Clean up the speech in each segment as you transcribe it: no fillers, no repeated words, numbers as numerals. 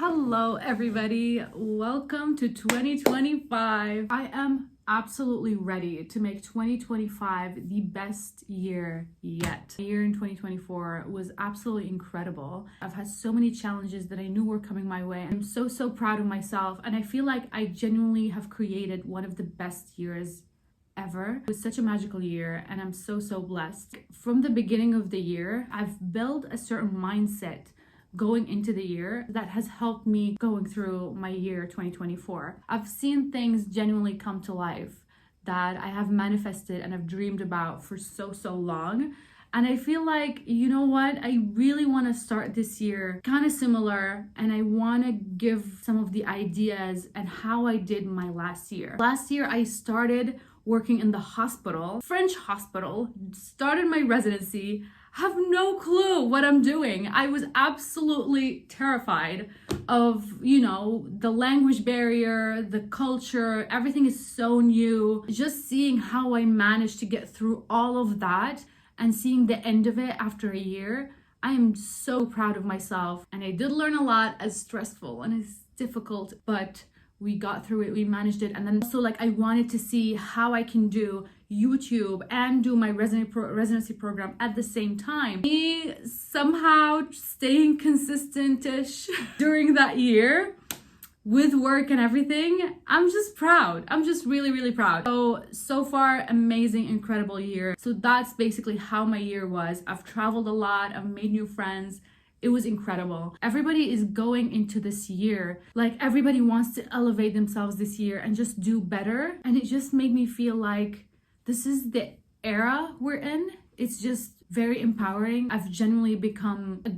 Hello everybody, welcome to 2025. I am absolutely ready to make 2025 the best year yet. The year in 2024 was absolutely incredible. I've had so many challenges that I knew were coming my way. I'm so proud of myself, and I feel like I genuinely have created one of the best years ever. It was such a magical year, and I'm so blessed. From the beginning of the year, I've built a certain mindset going into the year that has helped me going through my year 2024. I've seen things genuinely come to life that I have manifested and I've dreamed about for so long. And I feel like, you know what, I really want to start this year kind of similar, and I want to give some of the ideas and how I did my last year. Last year, I started working in the hospital, French hospital, started my residency, have no clue what I'm doing. I was absolutely terrified of, the language barrier, the culture, everything is so new. Just seeing how I managed to get through all of that and seeing the end of it after a year, I am so proud of myself. And I did learn a lot, as stressful and as difficult, but we got through it, we managed it. And then also I wanted to see how I can do YouTube and do my residency program at the same time. Me somehow staying consistent-ish during that year with work and everything. I'm just proud. I'm just really proud. So far, amazing, incredible year. So that's basically how my year was. I've traveled a lot, I've made new friends. It was incredible. Everybody is going into this year, everybody wants to elevate themselves this year and just do better. And it just made me feel like this is the era we're in. It's just very empowering. I've genuinely become a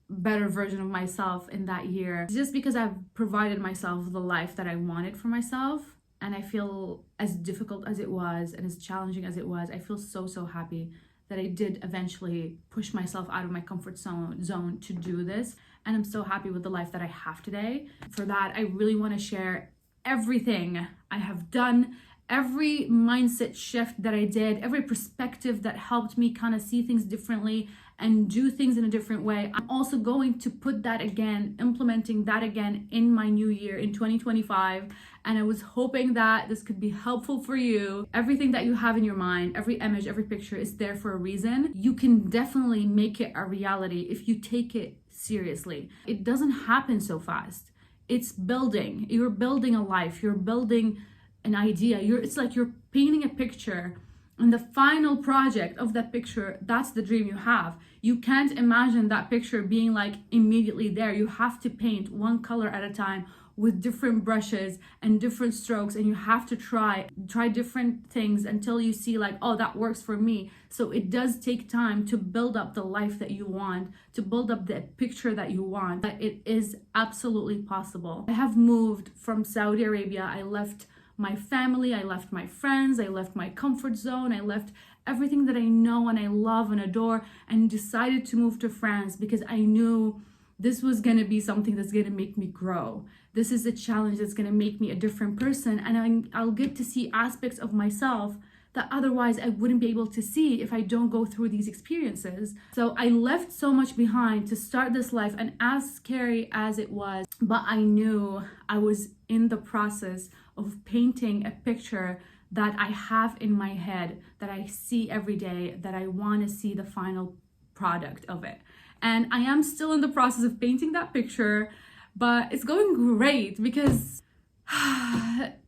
better version of myself in that year. Just because I've provided myself the life that I wanted for myself. And I feel, as difficult as it was and as challenging as it was, I feel so happy that I did eventually push myself out of my comfort zone to do this. And I'm so happy with the life that I have today. For that, I really want to share everything I have done, every mindset shift that I did, every perspective that helped me kind of see things differently and do things in a different way. I'm also going to put that again, implementing that again in my new year in 2025. And I was hoping that this could be helpful for you. Everything that you have in your mind, every image, every picture is there for a reason. You can definitely make it a reality if you take it seriously. It doesn't happen so fast. It's building. You're building a life. You're building an idea. It's like you're painting a picture, and the final project of that picture, that's the dream you have. You can't imagine that picture being immediately there. You have to paint one color at a time with different brushes and different strokes, and you have to try different things until you see oh, that works for me. So it does take time to build up the life that you want, to build up the picture that you want, but it is absolutely possible. I have moved from Saudi Arabia. I left my family, I left my friends, I left my comfort zone, I left everything that I know and I love and adore, and decided to move to France because I knew this was gonna be something that's gonna make me grow. This is a challenge that's gonna make me a different person, and I'll get to see aspects of myself that otherwise I wouldn't be able to see if I don't go through these experiences. So I left so much behind to start this life, and as scary as it was, but I knew I was in the process of painting a picture that I have in my head, that I see every day, that I want to see the final product of it. And I am still in the process of painting that picture, but it's going great because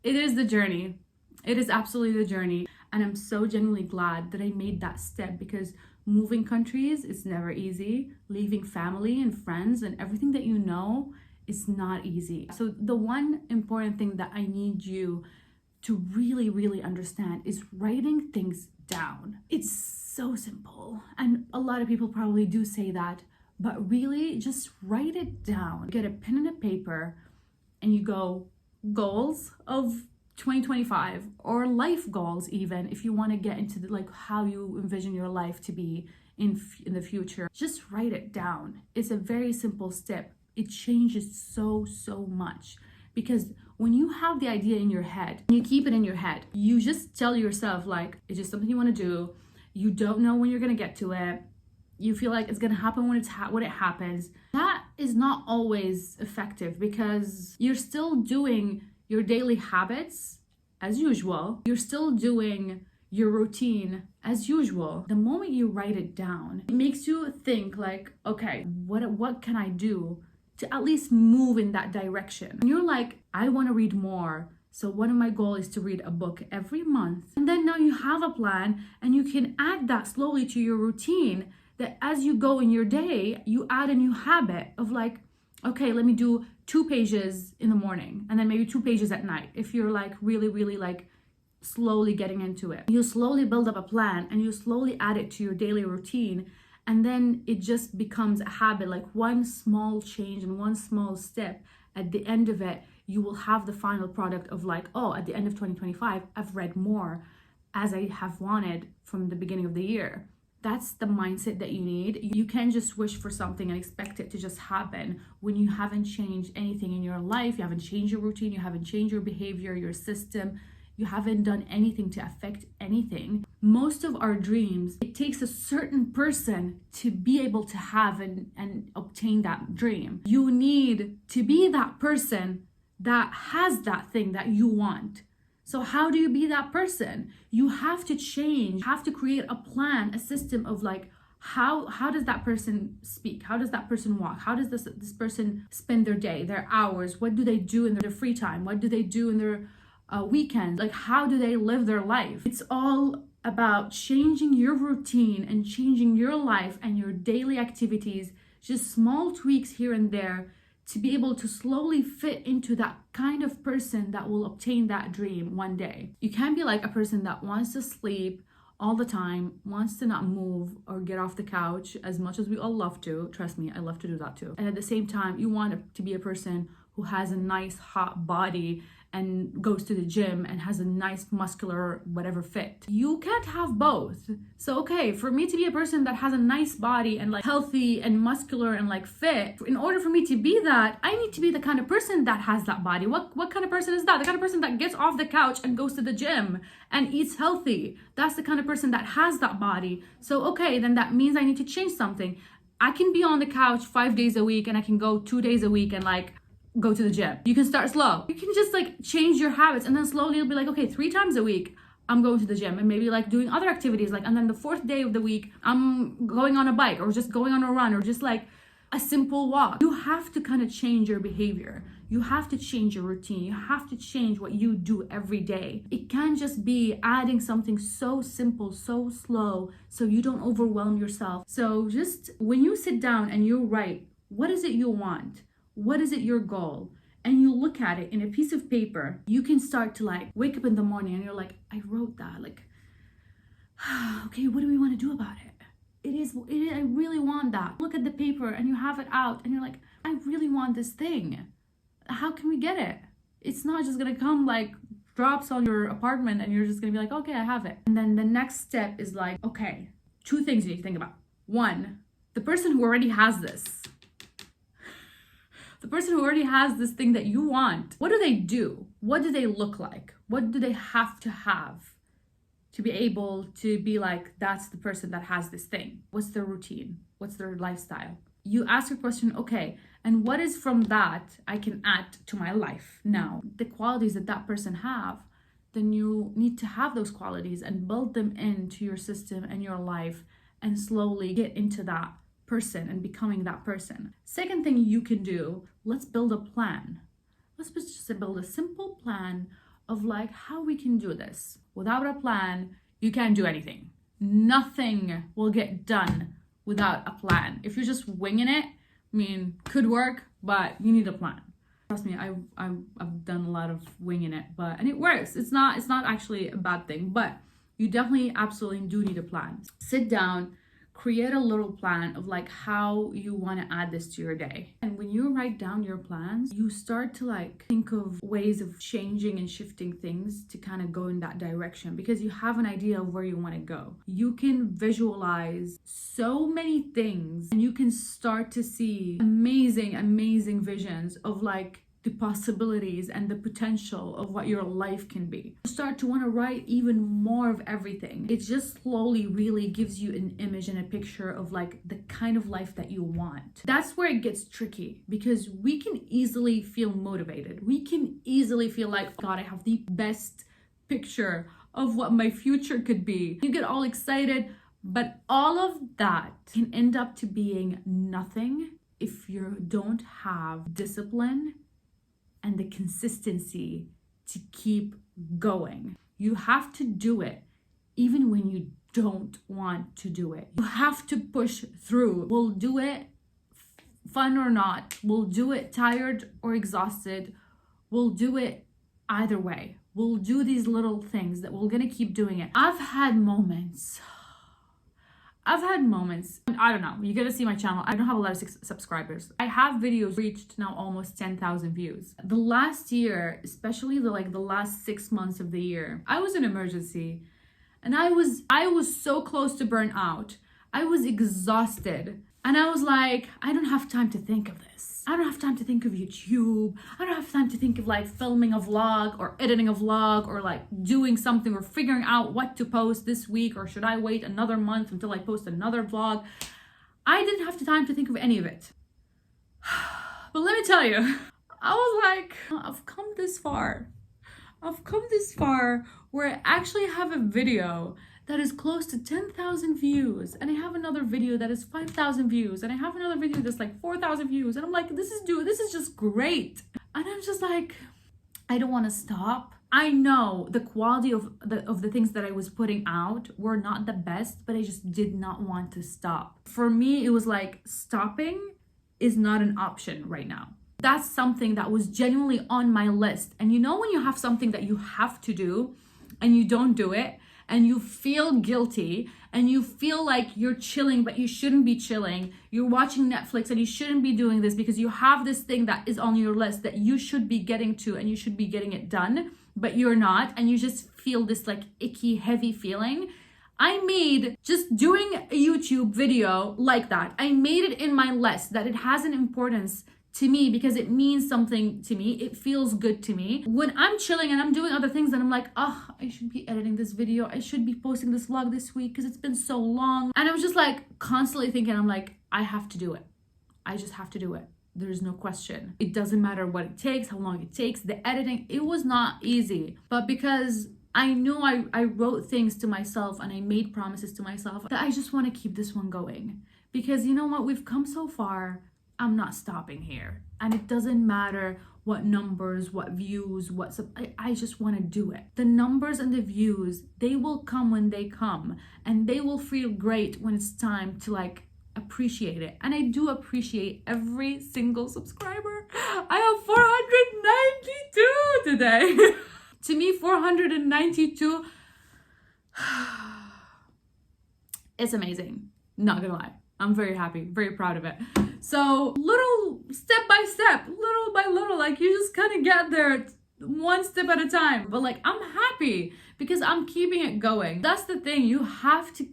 it is the journey. It is absolutely the journey. And I'm so genuinely glad that I made that step, because moving countries is never easy. Leaving family and friends and everything that you know is not easy. So the one important thing that I need you to really understand is writing things down. It's so simple. And a lot of people probably do say that, but really just write it down. Get a pen and a paper and you go, goals of 2025, or life goals, even if you want to get into how you envision your life to be in the future. Just write it down. It's a very simple step. It changes so much, because when you have the idea in your head, you keep it in your head, you just tell yourself it's just something you want to do. You don't know when you're going to get to it. You feel like it's going to happen when it happens. That is not always effective because you're still doing your daily habits as usual. You're still doing your routine as usual. The moment you write it down, it makes you think like, okay, what can I do to at least move in that direction? And you're like, I want to read more. So one of my goals is to read a book every month. And then now you have a plan and you can add that slowly to your routine, that as you go in your day, you add a new habit of like, okay, let me do 2 pages in the morning and then maybe 2 pages at night. If you're like really like slowly getting into it, you slowly build up a plan and you slowly add it to your daily routine. And then it just becomes a habit, like one small change and one small step. At the end of it, you will have the final product of like, oh, at the end of 2025, I've read more as I have wanted from the beginning of the year. That's the mindset that you need. You can't just wish for something and expect it to just happen when you haven't changed anything in your life. You haven't changed your routine, you haven't changed your behavior, your system. You haven't done anything to affect anything. Most of our dreams, it takes a certain person to be able to have and obtain that dream. You need to be that person that has that thing that you want. So how do you be that person? You have to change, you have to create a plan, a system of like, how does that person speak? How does that person walk? How does this person spend their day, their hours? What do they do in their free time? What do they do in their weekends? Like, how do they live their life? It's all about changing your routine and changing your life and your daily activities, just small tweaks here and there, to be able to slowly fit into that kind of person that will obtain that dream one day. You can't be like a person that wants to sleep all the time, wants to not move or get off the couch, as much as we all love to. Trust me, I love to do that too. And at the same time, you want to be a person who has a nice hot body and goes to the gym and has a nice muscular whatever fit. You can't have both. So okay, for me to be a person that has a nice body and like healthy and muscular and like fit, in order for me to be that, I need to be the kind of person that has that body. What kind of person is that? The kind of person that gets off the couch and goes to the gym and eats healthy. That's the kind of person that has that body. So okay, then that means I need to change something. I can be on the couch 5 days a week and I can go 2 days a week and like go to the gym. You can start slow. You can just like change your habits and then slowly you'll be like, okay, 3 times a week I'm going to the gym, and maybe like doing other activities, like, and then the 4th day of the week I'm going on a bike or just going on a run or just like a simple walk. You have to kind of change your behavior. You have to change your routine. You have to change what you do every day. It can't just be adding something so simple, so slow, so you don't overwhelm yourself. So just when you sit down and you write, what is it you want? What is it your goal? And you look at it in a piece of paper, you can start to like wake up in the morning and you're like, I wrote that, like, okay, what do we want to do about it? I really want that. Look at the paper and you have it out and you're like, I really want this thing. How can we get it? It's not just gonna come like drops on your apartment and you're just gonna be like, okay, I have it. And then the next step is like, okay, 2 things you need to think about. 1, the person who already has this. The person who already has this thing that you want, what do they do? What do they look like? What do they have to be able to be like, that's the person that has this thing? What's their routine? What's their lifestyle? You ask your question, okay, and what is from that I can add to my life now? The qualities that that person have, then you need to have those qualities and build them into your system and your life and slowly get into that person and becoming that person. Second thing you can do, let's build a plan. Let's just build a simple plan of like how we can do this. Without a plan, you can't do anything. Nothing will get done without a plan. If you're just winging it, I mean, could work, but you need a plan. Trust me, I've done a lot of winging it, and it works. It's not actually a bad thing, but you definitely absolutely do need a plan. Sit down, create a little plan of like how you want to add this to your day. And when you write down your plans, you start to like think of ways of changing and shifting things to kind of go in that direction because you have an idea of where you want to go. You can visualize so many things and you can start to see amazing visions of like the possibilities and the potential of what your life can be. You start to want to write even more of everything. It just slowly really gives you an image and a picture of like the kind of life that you want. That's where it gets tricky, because we can easily feel motivated. We can easily feel like, God, I have the best picture of what my future could be. You get all excited, but all of that can end up to being nothing if you don't have discipline and the consistency to keep going. You have to do it even when you don't want to do it. You have to push through. We'll do it fun or not. We'll do it tired or exhausted. We'll do it either way. We'll do these little things that we're gonna keep doing it. I've had moments, I don't know, you gotta see my channel. I don't have a lot of subscribers. I have videos reached now almost 10,000 views. The last year, especially the last 6 months of the year, I was in emergency and I was so close to burn out. I was exhausted and I was like, I don't have time to think of this. I don't have time to think of YouTube. I don't have time to think of like filming a vlog or editing a vlog or like doing something or figuring out what to post this week, or should I wait another month until I post another vlog? I didn't have the time to think of any of it. But let me tell you, I was like, I've come this far. I've come this far where I actually have a video that is close to 10,000 views, and I have another video that is 5,000 views, and I have another video that's like 4,000 views, and I'm like, this is just great. And I'm just like, I don't want to stop. I know the quality of the things that I was putting out were not the best, but I just did not want to stop. For me, it was like stopping is not an option right now. That's something that was genuinely on my list. And you know when you have something that you have to do and you don't do it, and you feel guilty, and you feel like you're chilling, but you shouldn't be chilling. You're watching Netflix and you shouldn't be doing this because you have this thing that is on your list that you should be getting to and you should be getting it done, but you're not, and you just feel this like icky, heavy feeling. I made just doing a YouTube video like that. I made it in my list that it has an importance to me because it means something to me. It feels good to me. When I'm chilling and I'm doing other things, then I'm like, oh, I should be editing this video. I should be posting this vlog this week because it's been so long. And I'm just like constantly thinking, I'm like, I have to do it. I just have to do it. There's no question. It doesn't matter what it takes, how long it takes. The editing, it was not easy. But because I knew I wrote things to myself and I made promises to myself that I just want to keep this one going. Because you know what? We've come so far. I'm not stopping here. And it doesn't matter what numbers, what views, I just want to do it. The numbers and the views, they will come when they come, and they will feel great when it's time to like appreciate it. And I do appreciate every single subscriber. I have 492 today. To me, 492, it's amazing. Not gonna lie. I'm very happy, very proud of it. So little step by step, little by little, like you just kind of get there one step at a time. But like, I'm happy because I'm keeping it going. That's the thing. You have to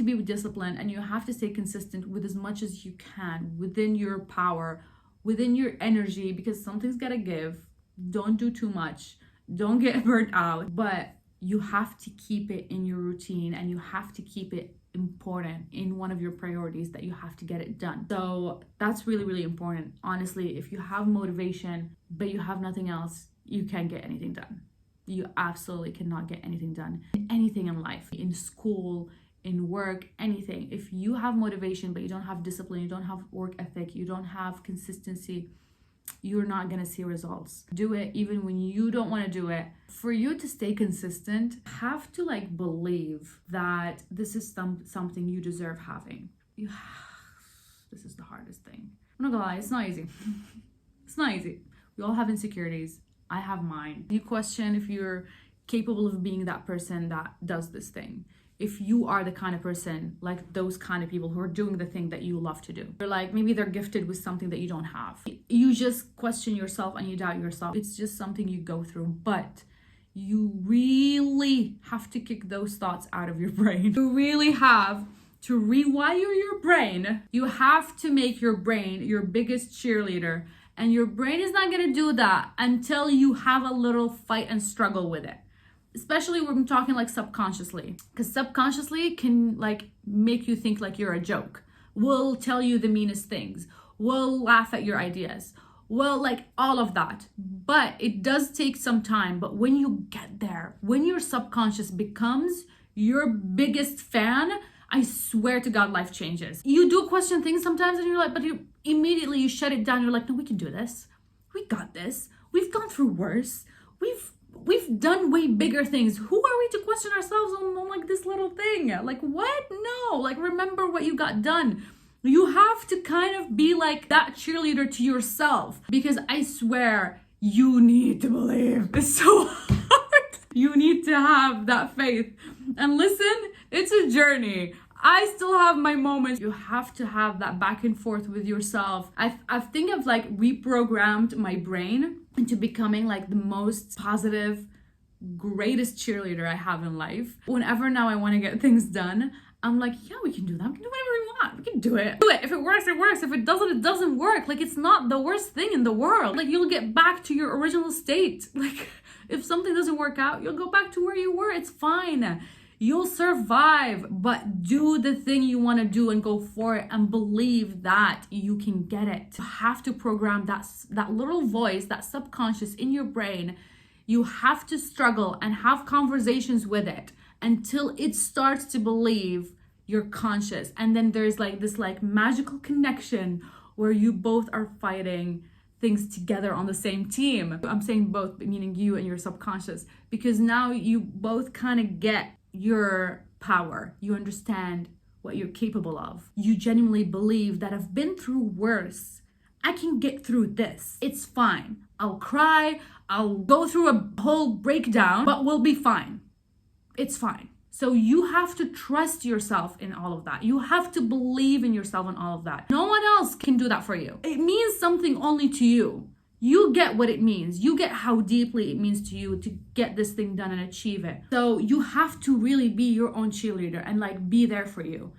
be with discipline, and you have to stay consistent with as much as you can within your power, within your energy, because something's gotta give. Don't do too much. Don't get burnt out. But you have to keep it in your routine, and you have to keep it important in one of your priorities, that you have to get it done. So that's really, really important. Honestly, if you have motivation but you have nothing else, you can't get anything done. You absolutely cannot get anything done. Anything in life, in school, in work, anything. If you have motivation but you don't have discipline, you don't have work ethic, you don't have consistency, you're not gonna see results. Do it even when you don't want to do it. For you to stay consistent, have to like believe that this is something you deserve having. This is the hardest thing. I'm not gonna lie, it's not easy. It's not easy. We all have insecurities. I have mine. You question if you're capable of being that person that does this thing. If you are the kind of person, like those kind of people who are doing the thing that you love to do. They're like, maybe they're gifted with something that you don't have. You just question yourself and you doubt yourself. It's just something you go through, but you really have to kick those thoughts out of your brain. You really have to rewire your brain. You have to make your brain your biggest cheerleader And your brain is not gonna do that until you have a little fight and struggle with it. Especially when I'm talking like subconsciously, because subconsciously can like make you think like you're a joke. Will tell you the meanest things, will laugh at your ideas, will like all of that. But it does take some time. But when you get there, when your subconscious becomes your biggest fan, I swear to God, life changes. You do question things sometimes and you're like, but you immediately you shut it down. You're like, no, we can do this. We got this. We've gone through worse. We've done way bigger things. Who are we to question ourselves on like this little thing? Like what? No, like remember what you got done. You have to kind of be like that cheerleader to yourself, because I swear you need to believe. It's so hard. You need to have that faith. And listen, it's a journey. I still have my moments. You have to have that back and forth with yourself. I think I've like reprogrammed my brain into becoming like the most positive, greatest cheerleader I have in life. Whenever now I want to get things done, I'm like, yeah, we can do that. We can do whatever we want. We can do it. Do it. If it works, it works. If it doesn't, it doesn't work. Like, it's not the worst thing in the world. Like, you'll get back to your original state. Like, if something doesn't work out, you'll go back to where you were. It's fine. You'll survive, but do the thing you want to do and go for it and believe that you can get it. You have to program that little voice, that subconscious in your brain. You have to struggle and have conversations with it until it starts to believe you're conscious. And then there's like this like magical connection where you both are fighting things together on the same team. I'm saying both, meaning you and your subconscious, because now you both kind of get your power. You understand what you're capable of. You genuinely believe that I've been through worse. I can get through this. It's fine. I'll cry. I'll go through a whole breakdown, but we'll be fine. It's fine. So you have to trust yourself in all of that. You have to believe in yourself in all of that. No one else can do that for you. It means something only to you. You get what it means. You get how deeply it means to you to get this thing done and achieve it. So you have to really be your own cheerleader and like be there for you.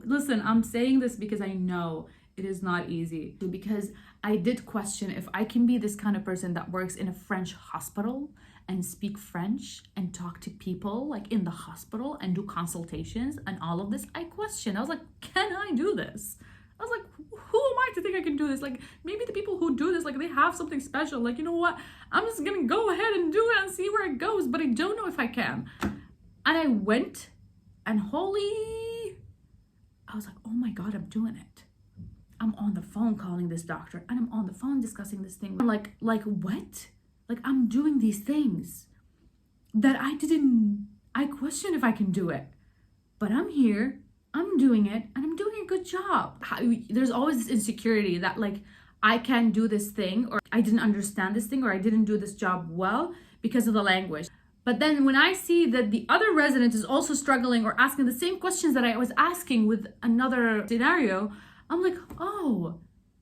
Listen, I'm saying this because I know it is not easy, because I did question if I can be this kind of person that works in a French hospital and speak French and talk to people like in the hospital and do consultations and all of this. I questioned. I was like, can I do this? I was like, who am I to think I can do this? Like, maybe the people who do this, like, they have something special. Like, you know what? I'm just gonna go ahead and do it and see where it goes, but I don't know if I can. And I went, and I was like, oh my God, I'm doing it. I'm on the phone calling this doctor, and I'm on the phone discussing this thing. I'm like what? Like, I'm doing these things that I question if I can do it, but I'm here. I'm doing it and I'm doing a good job. There's always this insecurity that like I can't do this thing, or I didn't understand this thing, or I didn't do this job well because of the language. But then when I see that the other resident is also struggling or asking the same questions that I was asking with another scenario, I'm like, oh,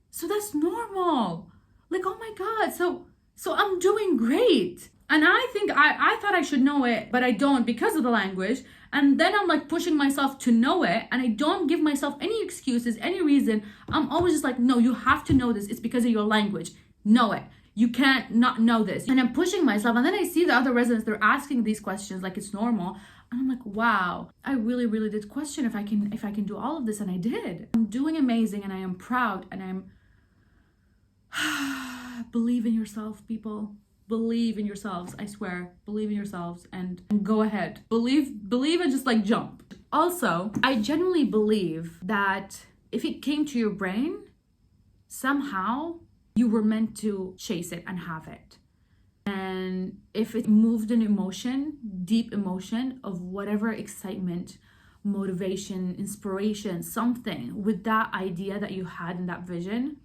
so that's normal. Like, oh my God, so I'm doing great. And I think I thought I should know it, but I don't because of the language. And then I'm like pushing myself to know it, and I don't give myself any excuses, any reason. I'm always just like, no, you have to know this. It's because of your language. Know it. You can't not know this. And I'm pushing myself. And then I see the other residents, they're asking these questions like it's normal. And I'm like, wow, I really, really did question if I can do all of this. And I did. I'm doing amazing, and I am proud, and I'm believe in yourself, people. Believe in yourselves. I swear, believe in yourselves and go ahead. Believe and just like jump. Also, I genuinely believe that if it came to your brain, somehow you were meant to chase it and have it. And if it moved an emotion, deep emotion of whatever excitement, motivation, inspiration, something with that idea that you had in that vision,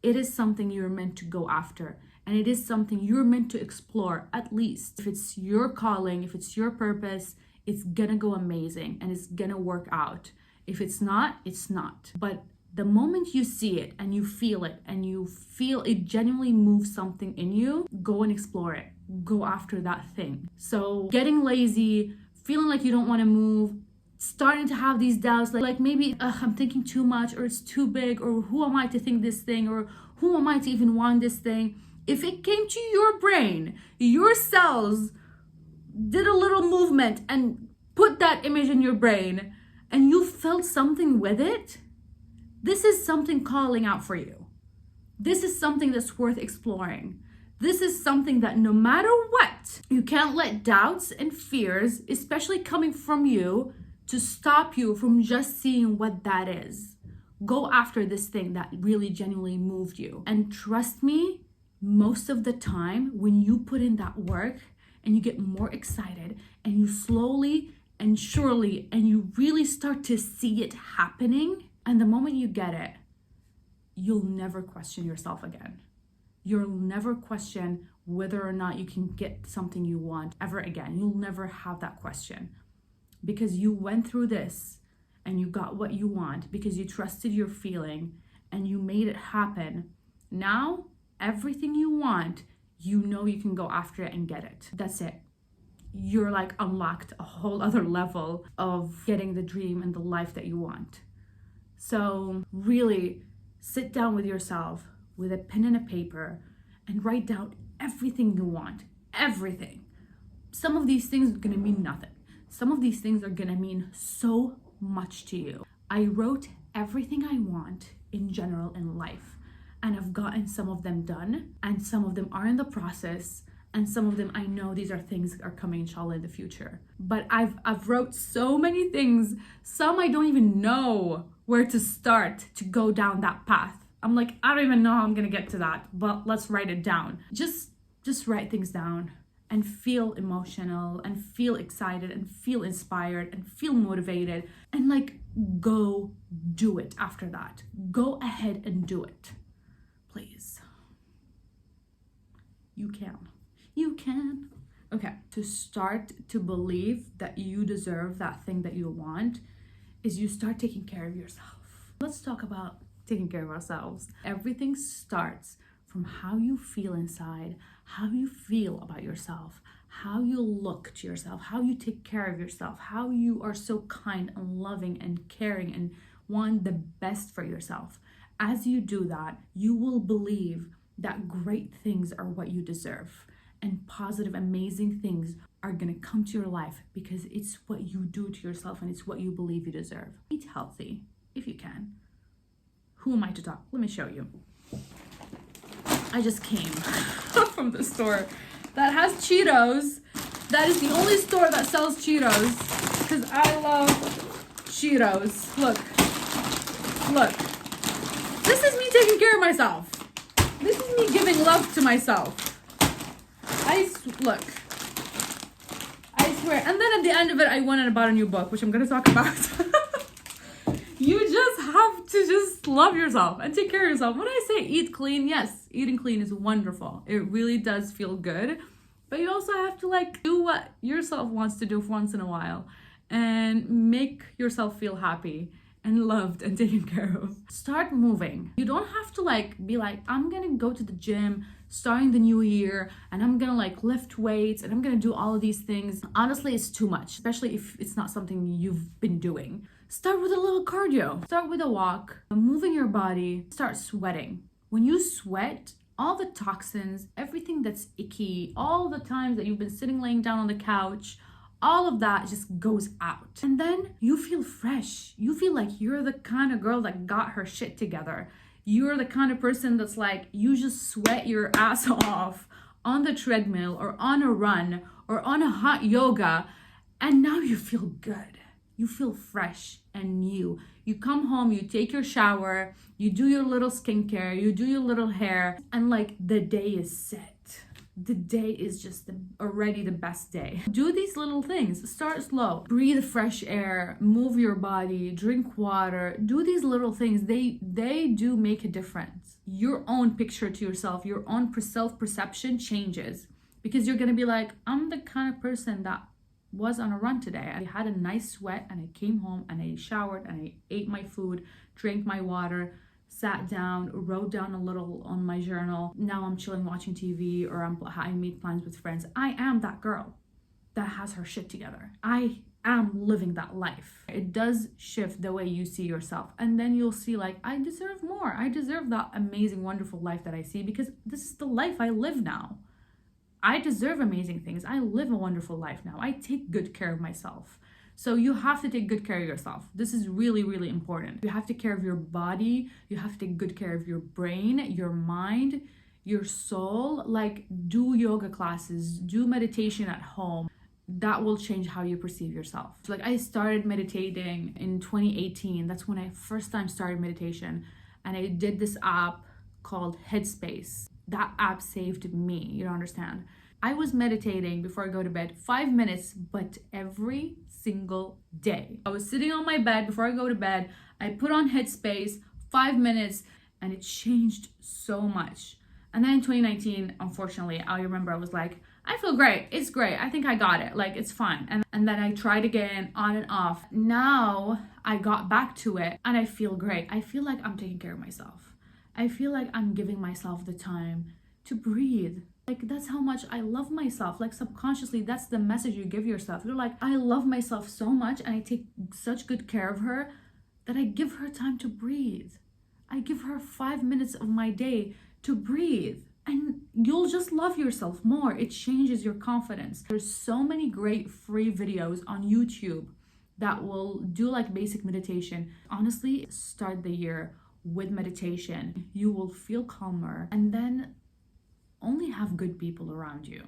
it is something you're meant to go after. And it is something you're meant to explore, at least. If it's your calling, if it's your purpose, it's gonna go amazing and it's gonna work out. If it's not, it's not. But the moment you see it and you feel it and you feel it genuinely moves something in you, go and explore it. Go after that thing. So getting lazy, feeling like you don't wanna move, starting to have these doubts, like maybe I'm thinking too much, or it's too big, or who am I to think this thing, or who am I to even want this thing? If it came to your brain, your cells did a little movement and put that image in your brain, and you felt something with it, this is something calling out for you. This is something that's worth exploring. This is something that no matter what, you can't let doubts and fears, especially coming from you, to stop you from just seeing what that is. Go after this thing that really genuinely moved you. And trust me, most of the time when you put in that work and you get more excited and you slowly and surely and you really start to see it happening, and the moment you get it, you'll never question yourself again. You'll never question whether or not you can get something you want ever again. You'll never have that question, because you went through this and you got what you want because you trusted your feeling and you made it happen. Now, everything you want, you know you can go after it and get it. That's it. You're like unlocked a whole other level of getting the dream and the life that you want. So really sit down with yourself with a pen and a paper and write down everything you want. Everything. Some of these things are gonna mean nothing. Some of these things are gonna mean so much to you. I wrote everything I want in general in life, and I've gotten some of them done, and some of them are in the process, and some of them I know these are things that are coming inshallah in the future. But I've wrote so many things. Some I don't even know where to start to go down that path. I'm like, I don't even know how I'm gonna get to that, but let's write it down. Just write things down and feel emotional and feel excited and feel inspired and feel motivated, and like go do it after that. Go ahead and do it, please. You can. You can. Okay, to start to believe that you deserve that thing that you want is you start taking care of yourself. Let's talk about taking care of ourselves. Everything starts from how you feel inside, how you feel about yourself, how you look to yourself, how you take care of yourself, how you are so kind and loving and caring and want the best for yourself. As you do that, you will believe that great things are what you deserve, and positive, amazing things are gonna come to your life because it's what you do to yourself and it's what you believe you deserve. Eat healthy if you can. Who am I to talk? Let me show you. I just came from the store that has Cheetos. That is the only store that sells Cheetos because I love Cheetos. Look. This is me taking care of myself. This is me giving love to myself. Look. I swear. And then at the end of it, I went and bought a new book, which I'm going to talk about. You just have to just love yourself and take care of yourself. When I say eat clean, yes, eating clean is wonderful. It really does feel good. But you also have to like do what yourself wants to do for once in a while and make yourself feel happy and loved and taken care of. Start moving. You don't have to like be like, I'm gonna go to the gym starting the new year and I'm gonna like lift weights and I'm gonna do all of these things. Honestly, it's too much, especially if it's not something you've been doing. Start with a little cardio. Start with a walk, moving your body, start sweating. When you sweat, all the toxins, everything that's icky, all the times that you've been sitting laying down on the couch, all of that just goes out. And then you feel fresh. You feel like you're the kind of girl that got her shit together. You're the kind of person that's like, you just sweat your ass off on the treadmill or on a run or on a hot yoga, and now you feel good. You feel fresh and new. You come home, you take your shower, you do your little skincare, you do your little hair, and like the day is set. The day is just already the best day. Do these little things. Start slow. Breathe fresh air, move your body, drink water. Do these little things. They do make a difference. Your own picture to yourself, your own self-perception changes because you're gonna be like, I'm the kind of person that was on a run today. I had a nice sweat and I came home and I showered and I ate my food, drank my water, sat down, wrote down a little on my journal. Now I'm chilling watching TV or I made plans with friends. I am that girl that has her shit together. I am living that life. It does shift the way you see yourself. And then you'll see like, I deserve more. I deserve that amazing, wonderful life that I see because this is the life I live now. I deserve amazing things. I live a wonderful life now. I take good care of myself. So you have to take good care of yourself. This is really, really important. You have to take care of your body. You have to take good care of your brain, your mind, your soul. Like, do yoga classes, do meditation at home. That will change how you perceive yourself. Like, I started meditating in 2018. That's when I first time started meditation. And I did this app called Headspace. That app saved me, you don't understand. I was meditating before I go to bed 5 minutes, but every single day. I was sitting on my bed before I go to bed. I put on Headspace 5 minutes and it changed so much. And then in 2019, unfortunately, I remember I was like, I feel great. It's great. I think I got it. Like, it's fun. And then I tried again on and off. Now I got back to it and I feel great. I feel like I'm taking care of myself. I feel like I'm giving myself the time to breathe. Like, that's how much I love myself. Like, subconsciously, that's the message you give yourself. You're like, I love myself so much and I take such good care of her that I give her time to breathe. I give her 5 minutes of my day to breathe. And you'll just love yourself more. It changes your confidence. There's so many great free videos on YouTube that will do like basic meditation. Honestly, start the year with meditation. You will feel calmer and then only have good people around you.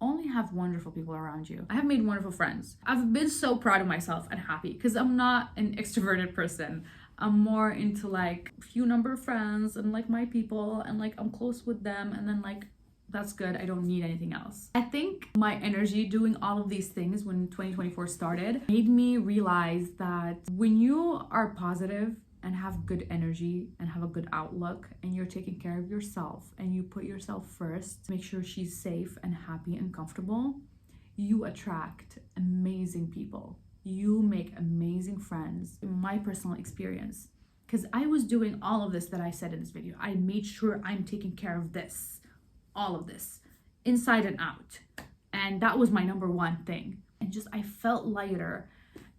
Only have wonderful people around you. I have made wonderful friends. I've been so proud of myself and happy because I'm not an extroverted person. I'm more into like few number of friends and like my people and like I'm close with them and then like that's good. I don't need anything else. I think my energy doing all of these things when 2024 started made me realize that when you are positive and have good energy and have a good outlook and you're taking care of yourself and you put yourself first, make sure she's safe and happy and comfortable, you attract amazing people. You make amazing friends. In my personal experience, because I was doing all of this that I said in this video. I made sure I'm taking care of this, all of this, inside and out. And that was my number one thing. And just, I felt lighter.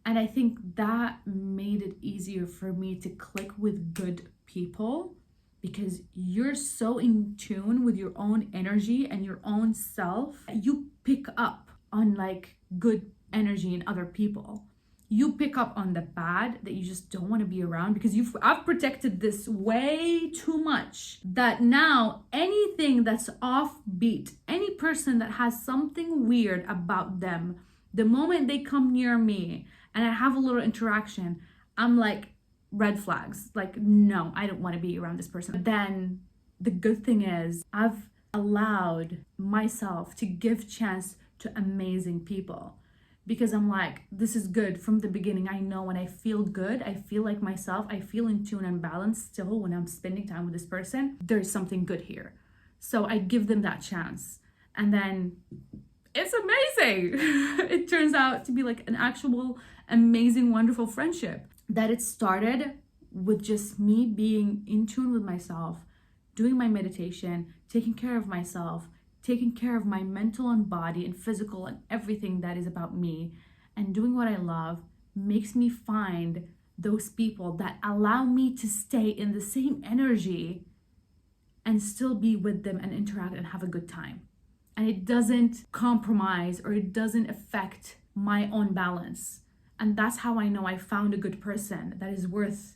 And I think that made it easier for me to click with good people because you're so in tune with your own energy and your own self. You pick up on like good energy in other people. You pick up on the bad that you just don't want to be around because I've protected this way too much that now anything that's offbeat, any person that has something weird about them, the moment they come near me and I have a little interaction, I'm like, red flags. Like, no, I don't want to be around this person. But then the good thing is I've allowed myself to give chance to amazing people because I'm like, this is good from the beginning. I know when I feel good, I feel like myself, I feel in tune and balanced still when I'm spending time with this person, there's something good here. So I give them that chance. And then it's amazing. It turns out to be like an actual amazing, wonderful friendship that it started with just me being in tune with myself, doing my meditation, taking care of myself, taking care of my mental and body and physical and everything that is about me, and doing what I love makes me find those people that allow me to stay in the same energy and still be with them and interact and have a good time. And it doesn't compromise or it doesn't affect my own balance. And that's how I know I found a good person that is worth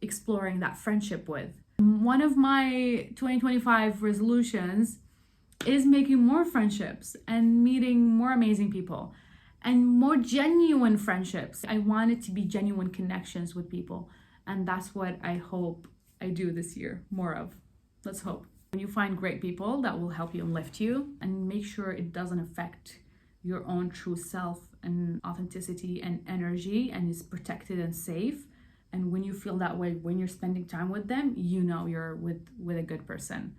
exploring that friendship with. One of my 2025 resolutions is making more friendships and meeting more amazing people and more genuine friendships. I want it to be genuine connections with people. And that's what I hope I do this year, more of. Let's hope. When you find great people that will help you and lift you, and make sure it doesn't affect your own true self and authenticity and energy and is protected and safe. And when you feel that way, when you're spending time with them, you know you're with a good person.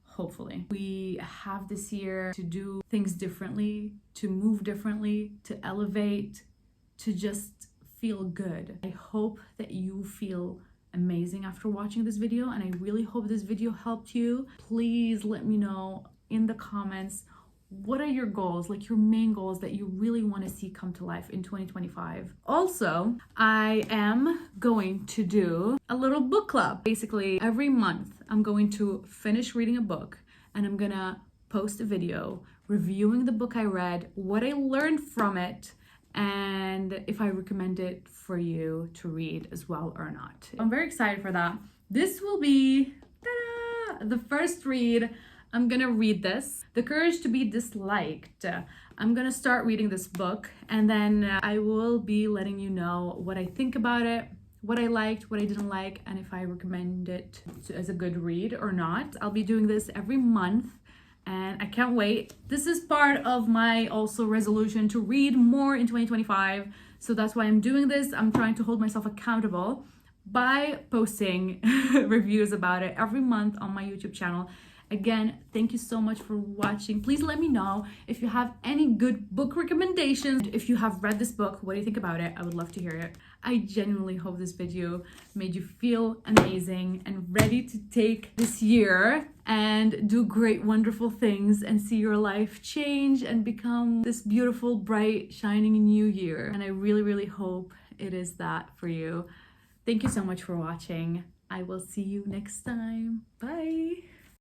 Hopefully. We have this year to do things differently, to move differently, to elevate, to just feel good. I hope that you feel amazing after watching this video, and I really hope this video helped you. Please let me know in the comments what are your goals, like your main goals that you really want to see come to life in 2025? Also, I am going to do a little book club. Basically, every month I'm going to finish reading a book and I'm gonna post a video reviewing the book I read, what I learned from it, and if I recommend it for you to read as well or not. I'm very excited for that. This will be the first read. I'm gonna read this, The Courage to Be Disliked. I'm gonna start reading this book and then I will be letting you know what I think about it, what I liked, what I didn't like, and if I recommend it as a good read or not. I'll be doing this every month and I can't wait. This is part of my also resolution to read more in 2025. So that's why I'm doing this. I'm trying to hold myself accountable by posting reviews about it every month on my YouTube channel. Again, thank you so much for watching. Please let me know if you have any good book recommendations. If you have read this book, what do you think about it? I would love to hear it. I genuinely hope this video made you feel amazing and ready to take this year and do great, wonderful things and see your life change and become this beautiful, bright, shining new year. And I really, really hope it is that for you. Thank you so much for watching. I will see you next time. Bye.